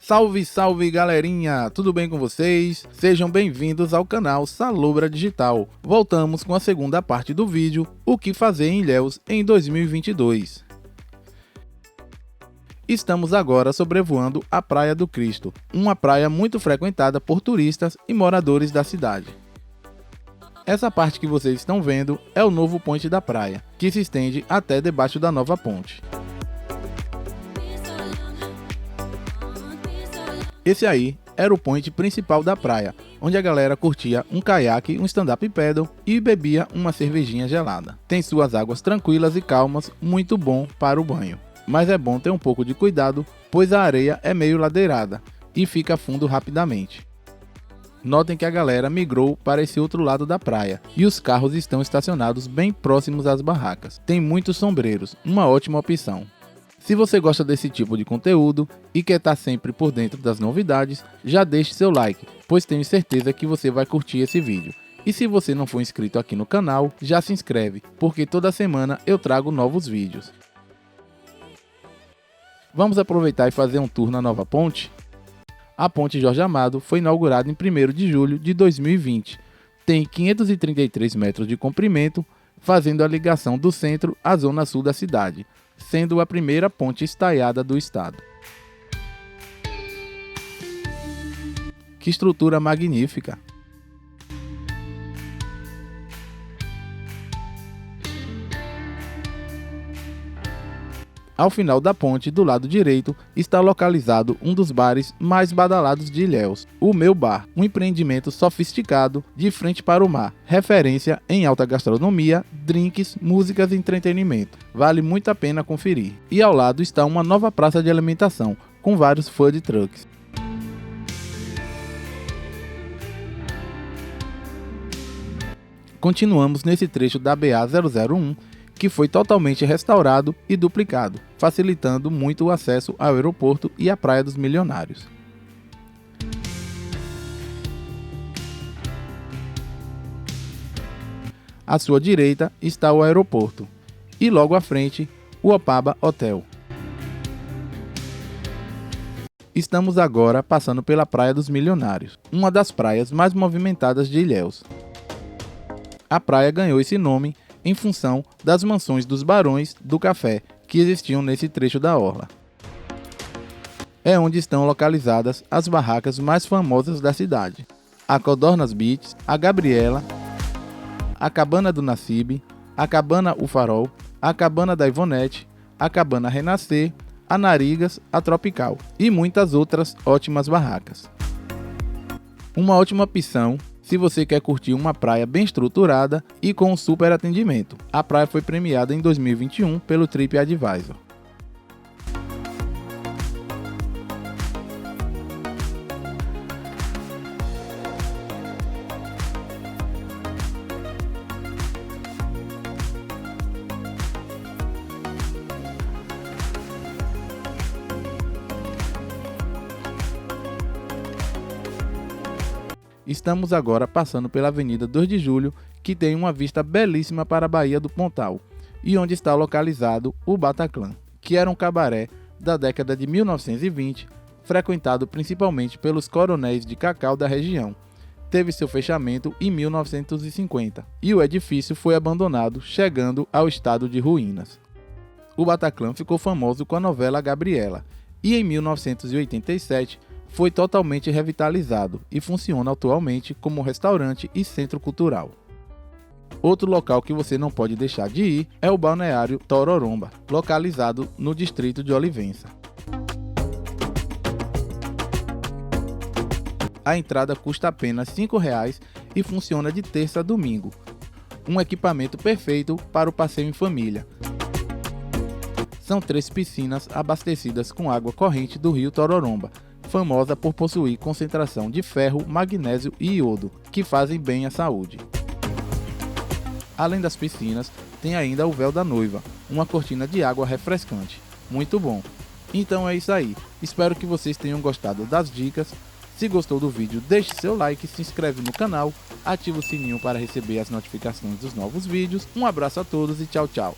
Salve, salve galerinha, tudo bem com vocês? Sejam bem-vindos ao canal Salobra Digital. Voltamos com a segunda parte do vídeo, o que fazer em Ilhéus em 2022. Estamos agora sobrevoando a Praia do Cristo, uma praia muito frequentada por turistas e moradores da cidade. Essa parte que vocês estão vendo é o novo ponte da praia, que se estende até debaixo da nova ponte. Esse aí era o point principal da praia, onde a galera curtia um caiaque, um stand-up paddle e bebia uma cervejinha gelada. Tem suas águas tranquilas e calmas, muito bom para o banho. Mas é bom ter um pouco de cuidado, pois a areia é meio ladeirada e fica fundo rapidamente. Notem que a galera migrou para esse outro lado da praia e os carros estão estacionados bem próximos às barracas. Tem muitos sombreiros, uma ótima opção. Se você gosta desse tipo de conteúdo e quer estar sempre por dentro das novidades, já deixe seu like, pois tenho certeza que você vai curtir esse vídeo. E se você não for inscrito aqui no canal, já se inscreve, porque toda semana eu trago novos vídeos. Vamos aproveitar e fazer um tour na nova ponte? A ponte Jorge Amado foi inaugurada em 1º de julho de 2020. Tem 533 metros de comprimento, fazendo a ligação do centro à zona sul da cidade, sendo a primeira ponte estaiada do estado. Que estrutura magnífica! Ao final da ponte, do lado direito, está localizado um dos bares mais badalados de Ilhéus, o Meu Bar, um empreendimento sofisticado de frente para o mar, referência em alta gastronomia, drinks, músicas e entretenimento. Vale muito a pena conferir. E ao lado está uma nova praça de alimentação, com vários food trucks. Continuamos nesse trecho da BA-001, que foi totalmente restaurado e duplicado, facilitando muito o acesso ao aeroporto e à Praia dos Milionários. À sua direita está o aeroporto e logo à frente o Opaba Hotel. Estamos agora passando pela Praia dos Milionários, uma das praias mais movimentadas de Ilhéus. A praia ganhou esse nome em função das mansões dos barões do café que existiam nesse trecho da orla. É onde estão localizadas as barracas mais famosas da cidade: a Codornas Beach, a Gabriela, a Cabana do Nassib, a Cabana O Farol, a Cabana da Ivonete, a Cabana Renascer, a Narigas, a Tropical e muitas outras ótimas barracas. Uma ótima opção se você quer curtir uma praia bem estruturada e com um super atendimento. A praia foi premiada em 2021 pelo TripAdvisor. Estamos agora passando pela Avenida 2 de Julho, que tem uma vista belíssima para a Baía do Pontal, e onde está localizado o Bataclan, que era um cabaré da década de 1920, frequentado principalmente pelos coronéis de cacau da região. Teve seu fechamento em 1950, e o edifício foi abandonado, chegando ao estado de ruínas. O Bataclan ficou famoso com a novela Gabriela, e em 1987, foi totalmente revitalizado e funciona atualmente como restaurante e centro cultural. Outro local que você não pode deixar de ir é o Balneário Tororomba, localizado no distrito de Olivença. A entrada custa apenas R$ 5,00 e funciona de terça a domingo. Um equipamento perfeito para o passeio em família. São 3 piscinas abastecidas com água corrente do rio Tororomba, famosa por possuir concentração de ferro, magnésio e iodo, que fazem bem à saúde. Além das piscinas, tem ainda o véu da noiva, uma cortina de água refrescante. Muito bom! Então é isso aí, espero que vocês tenham gostado das dicas. Se gostou do vídeo, deixe seu like, se inscreve no canal, ativa o sininho para receber as notificações dos novos vídeos. Um abraço a todos e tchau, tchau!